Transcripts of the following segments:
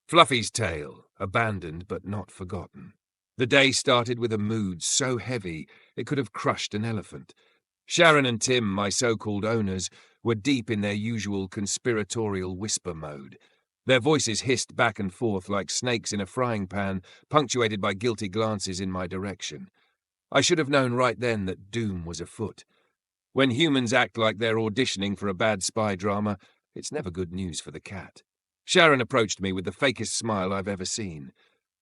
Fluffy's tale, abandoned but not forgotten. The day started with a mood so heavy it could have crushed an elephant. Sharon and Tim, my so-called owners, were deep in their usual conspiratorial whisper mode. Their voices hissed back and forth like snakes in a frying pan, punctuated by guilty glances in my direction. I should have known right then that doom was afoot. When humans act like they're auditioning for a bad spy drama, it's never good news for the cat. Sharon approached me with the fakest smile I've ever seen.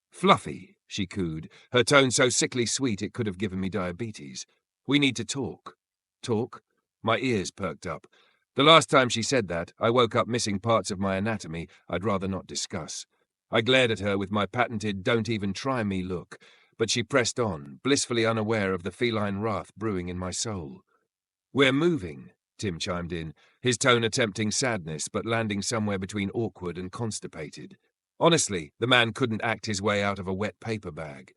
"Fluffy," she cooed, her tone so sickly sweet it could have given me diabetes. "We need to talk." Talk? My ears perked up. The last time she said that, I woke up missing parts of my anatomy I'd rather not discuss. I glared at her with my patented "don't even try me" look, but she pressed on, blissfully unaware of the feline wrath brewing in my soul. "We're moving," Tim chimed in, his tone attempting sadness but landing somewhere between awkward and constipated. Honestly, the man couldn't act his way out of a wet paper bag.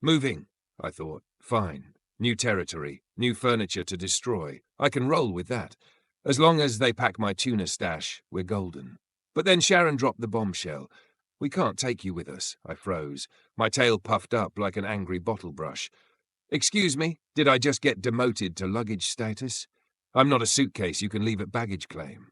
"Moving," I thought. Fine. New territory, new furniture to destroy. I can roll with that. As long as they pack my tuna stash, we're golden. But then Sharon dropped the bombshell. "We can't take you with us," I froze, my tail puffed up like an angry bottle brush. "Excuse me, did I just get demoted to luggage status? I'm not a suitcase you can leave at baggage claim."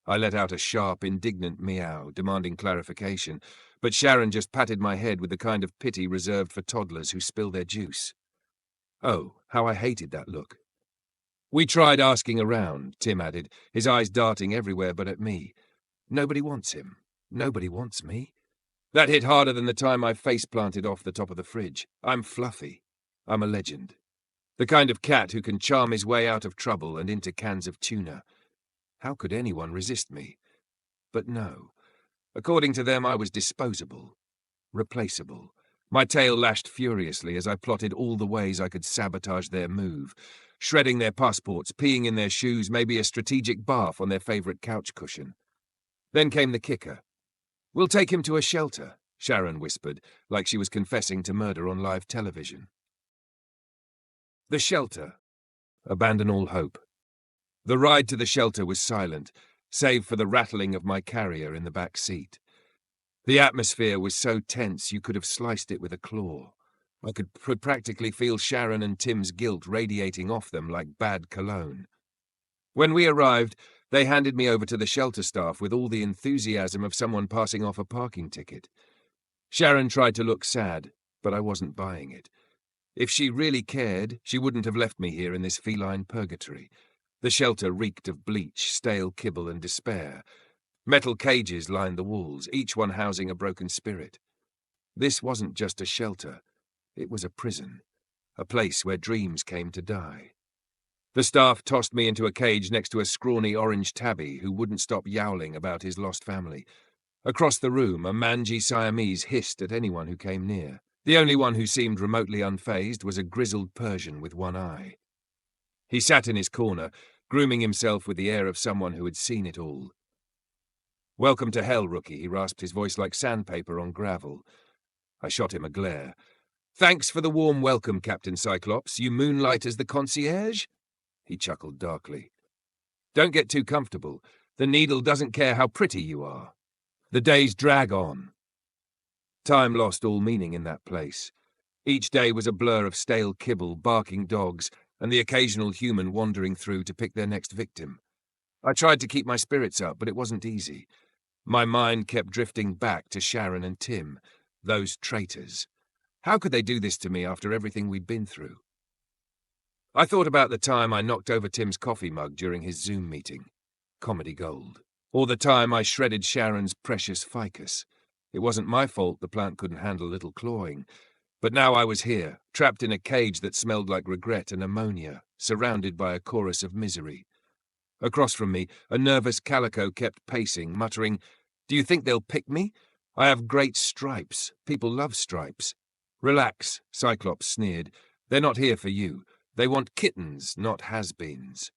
I let out a sharp, indignant meow, demanding clarification, but Sharon just patted my head with the kind of pity reserved for toddlers who spill their juice. Oh, how I hated that look. "We tried asking around," Tim added, his eyes darting everywhere but at me. "Nobody wants him. Nobody wants me." That hit harder than the time I face-planted off the top of the fridge. I'm Fluffy. I'm a legend. The kind of cat who can charm his way out of trouble and into cans of tuna. How could anyone resist me? But no. According to them, I was disposable. Replaceable. My tail lashed furiously as I plotted all the ways I could sabotage their move. Shredding their passports, peeing in their shoes, maybe a strategic bath on their favorite couch cushion. Then came the kicker. "We'll take him to a shelter," Sharon whispered, like she was confessing to murder on live television. The shelter. Abandon all hope. The ride to the shelter was silent, save for the rattling of my carrier in the back seat. The atmosphere was so tense you could have sliced it with a claw. I could practically feel Sharon and Tim's guilt radiating off them like bad cologne. When we arrived, they handed me over to the shelter staff with all the enthusiasm of someone passing off a parking ticket. Sharon tried to look sad, but I wasn't buying it. If she really cared, she wouldn't have left me here in this feline purgatory. The shelter reeked of bleach, stale kibble, and despair. Metal cages lined the walls, each one housing a broken spirit. This wasn't just a shelter. It was a prison, a place where dreams came to die. The staff tossed me into a cage next to a scrawny orange tabby who wouldn't stop yowling about his lost family. Across the room, a mangy Siamese hissed at anyone who came near. The only one who seemed remotely unfazed was a grizzled Persian with one eye. He sat in his corner, grooming himself with the air of someone who had seen it all. "Welcome to hell, rookie," he rasped, his voice like sandpaper on gravel. I shot him a glare. "Thanks for the warm welcome, Captain Cyclops. You moonlight as the concierge?" He chuckled darkly. "Don't get too comfortable. The needle doesn't care how pretty you are. The days drag on." Time lost all meaning in that place. Each day was a blur of stale kibble, barking dogs, and the occasional human wandering through to pick their next victim. I tried to keep my spirits up, but it wasn't easy. My mind kept drifting back to Sharon and Tim, those traitors. How could they do this to me after everything we'd been through? I thought about the time I knocked over Tim's coffee mug during his Zoom meeting. Comedy gold. Or the time I shredded Sharon's precious ficus. It wasn't my fault the plant couldn't handle a little clawing. But now I was here, trapped in a cage that smelled like regret and ammonia, surrounded by a chorus of misery. Across from me, a nervous calico kept pacing, muttering, "Do you think they'll pick me? I have great stripes. People love stripes." "Relax," Cyclops sneered. "They're not here for you. They want kittens, not has-beens."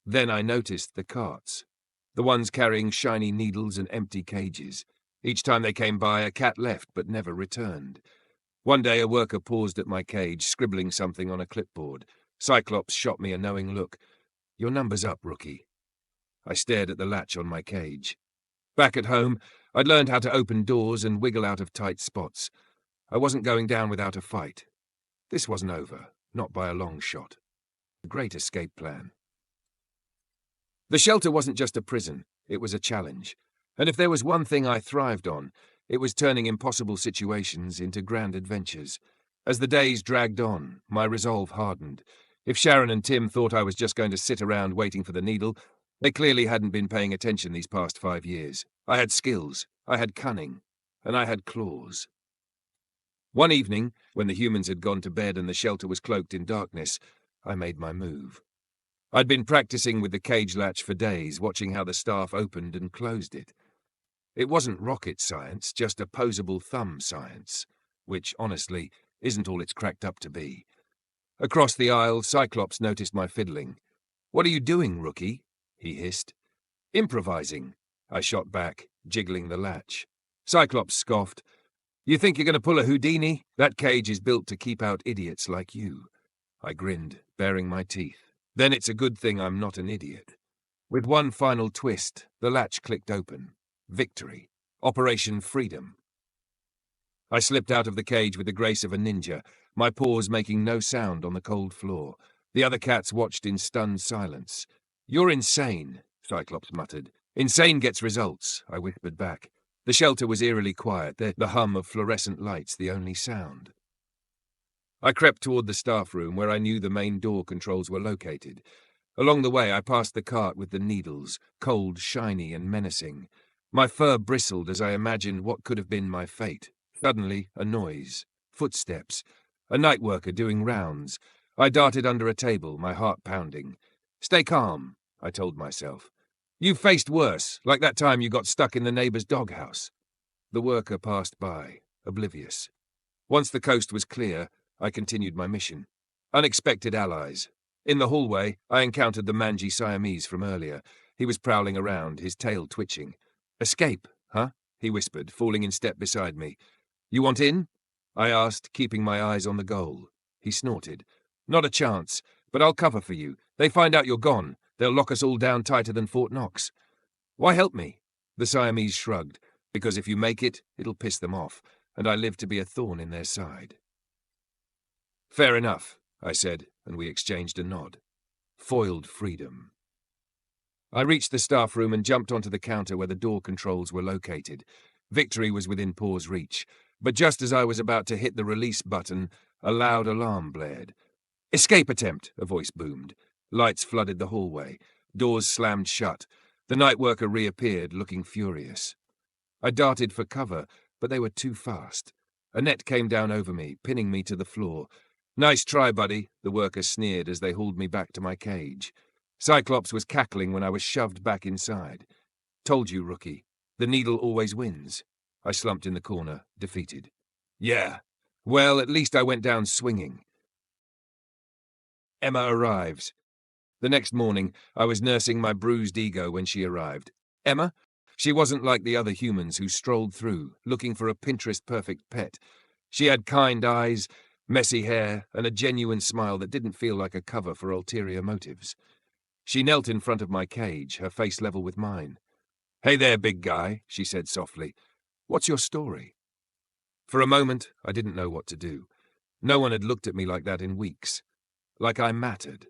Then I noticed the carts, the ones carrying shiny needles and empty cages. Each time they came by, a cat left but never returned. One day a worker paused at my cage, scribbling something on a clipboard. Cyclops shot me a knowing look. "Your number's up, rookie." I stared at the latch on my cage. Back at home, I'd learned how to open doors and wiggle out of tight spots. I wasn't going down without a fight. This wasn't over, not by a long shot. A great escape plan. The shelter wasn't just a prison, it was a challenge. And if there was one thing I thrived on, it was turning impossible situations into grand adventures. As the days dragged on, my resolve hardened. If Sharon and Tim thought I was just going to sit around waiting for the needle, they clearly hadn't been paying attention these past 5 years. I had skills, I had cunning, and I had claws. One evening, when the humans had gone to bed and the shelter was cloaked in darkness, I made my move. I'd been practicing with the cage latch for days, watching how the staff opened and closed it. It wasn't rocket science, just opposable thumb science, which, honestly, isn't all it's cracked up to be. Across the aisle, Cyclops noticed my fiddling. "What are you doing, rookie?" he hissed. "Improvising," I shot back, jiggling the latch. Cyclops scoffed. "You think you're going to pull a Houdini? That cage is built to keep out idiots like you." I grinned, baring my teeth. Then it's a good thing I'm not an idiot. With one final twist, the latch clicked open. Victory. Operation Freedom. I slipped out of the cage with the grace of a ninja, my paws making no sound on the cold floor. The other cats watched in stunned silence. "You're insane," Cyclops muttered. "Insane gets results," I whispered back. The shelter was eerily quiet, the hum of fluorescent lights the only sound. I crept toward the staff room where I knew the main door controls were located. Along the way, I passed the cart with the needles, cold, shiny, and menacing. My fur bristled as I imagined what could have been my fate. Suddenly, a noise. Footsteps. A night worker doing rounds. I darted under a table, my heart pounding. "Stay calm," I told myself. "You've faced worse, like that time you got stuck in the neighbor's doghouse." The worker passed by, oblivious. Once the coast was clear, I continued my mission. Unexpected allies. In the hallway, I encountered the mangy Siamese from earlier. He was prowling around, his tail twitching. "Escape, huh?" he whispered, falling in step beside me. "You want in?" I asked, keeping my eyes on the goal. He snorted. "Not a chance, but I'll cover for you. They find out you're gone. They'll lock us all down tighter than Fort Knox." "Why help me?" The Siamese shrugged. "Because if you make it, it'll piss them off, and I live to be a thorn in their side." "Fair enough," I said, and we exchanged a nod. Foiled freedom. I reached the staff room and jumped onto the counter where the door controls were located. Victory was within paw's reach, but just as I was about to hit the release button, a loud alarm blared. "Escape attempt," a voice boomed. Lights flooded the hallway. Doors slammed shut. The night worker reappeared, looking furious. I darted for cover, but they were too fast. A net came down over me, pinning me to the floor. "Nice try, buddy," the worker sneered as they hauled me back to my cage. Cyclops was cackling when I was shoved back inside. "Told you, rookie. The needle always wins." I slumped in the corner, defeated. "Yeah. Well, at least I went down swinging." Emma arrives. The next morning, I was nursing my bruised ego when she arrived. Emma? She wasn't like the other humans who strolled through, looking for a Pinterest-perfect pet. She had kind eyes, messy hair, and a genuine smile that didn't feel like a cover for ulterior motives. She knelt in front of my cage, her face level with mine. "Hey there, big guy," she said softly. "What's your story?" For a moment, I didn't know what to do. No one had looked at me like that in weeks. Like I mattered.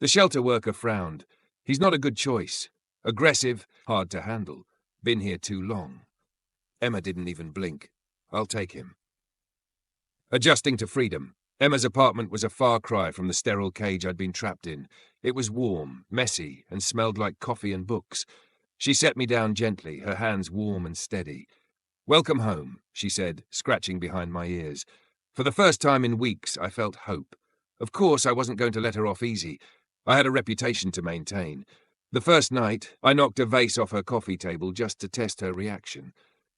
The shelter worker frowned. "He's not a good choice. Aggressive, hard to handle. Been here too long." Emma didn't even blink. "I'll take him." Adjusting to freedom, Emma's apartment was a far cry from the sterile cage I'd been trapped in. It was warm, messy, and smelled like coffee and books. She set me down gently, her hands warm and steady. "Welcome home," she said, scratching behind my ears. For the first time in weeks, I felt hope. Of course, I wasn't going to let her off easy. I had a reputation to maintain. The first night, I knocked a vase off her coffee table just to test her reaction.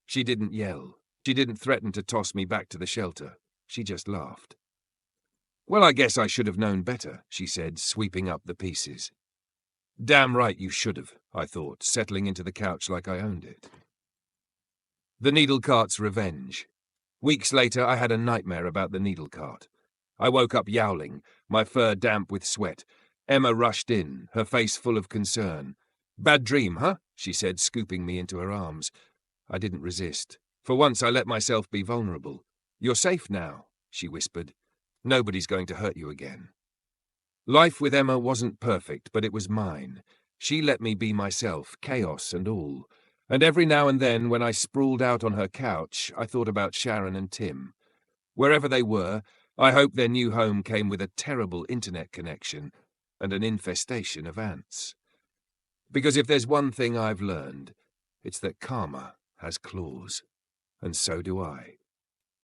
She didn't yell. She didn't threaten to toss me back to the shelter. She just laughed. "Well, I guess I should have known better," she said, sweeping up the pieces. "Damn right you should have," I thought, settling into the couch like I owned it. The needle cart's revenge. Weeks later, I had a nightmare about the needle cart. I woke up yowling, my fur damp with sweat. Emma rushed in, her face full of concern. "Bad dream, huh?" she said, scooping me into her arms. I didn't resist. For once I let myself be vulnerable. "You're safe now," she whispered. "Nobody's going to hurt you again." Life with Emma wasn't perfect, but it was mine. She let me be myself, chaos and all. And every now and then, when I sprawled out on her couch, I thought about Sharon and Tim. Wherever they were, I hoped their new home came with a terrible internet connection and an infestation of ants. Because if there's one thing I've learned, it's that karma has claws. And so do I.